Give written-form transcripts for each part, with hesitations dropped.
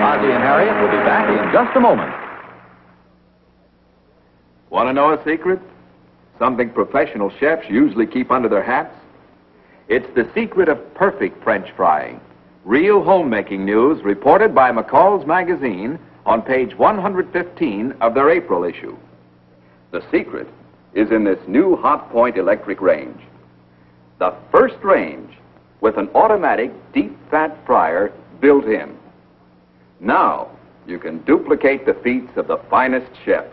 Ozzie and Harriet will be back in just a moment. Want to know a secret? Something professional chefs usually keep under their hats? It's the secret of perfect French frying. Real homemaking news reported by McCall's Magazine on page 115 of their April issue. The secret is in this new Hot Point electric range. The first range with an automatic deep fat fryer built in. Now you can duplicate the feats of the finest chef.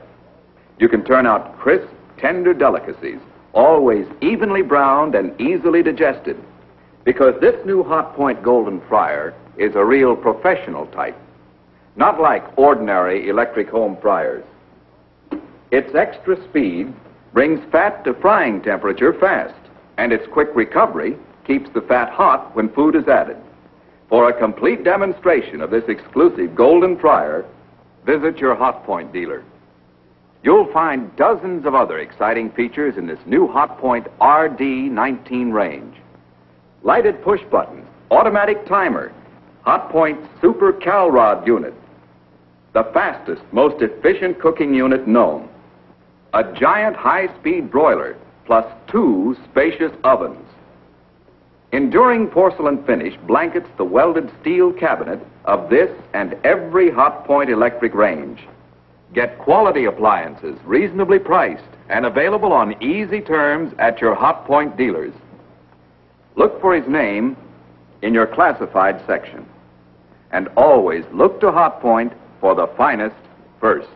You can turn out crisp, tender delicacies, always evenly browned and easily digested, because this new Hot Point Golden Fryer is a real professional type, not like ordinary electric home fryers. Its extra speed brings fat to frying temperature fast, and its quick recovery keeps the fat hot when food is added. For a complete demonstration of this exclusive Golden Fryer, visit your Hot Point dealer. You'll find dozens of other exciting features in this new Hot Point RD19 range. Lighted push buttons, automatic timer, Hot Point Super Cal Rod unit, the fastest, most efficient cooking unit known, a giant high-speed broiler, plus 2 spacious ovens. Enduring porcelain finish blankets the welded steel cabinet of this and every Hot Point electric range. Get quality appliances reasonably priced and available on easy terms at your Hot Point dealers. Look for his name in your classified section. And always look to Hot Point for the finest first.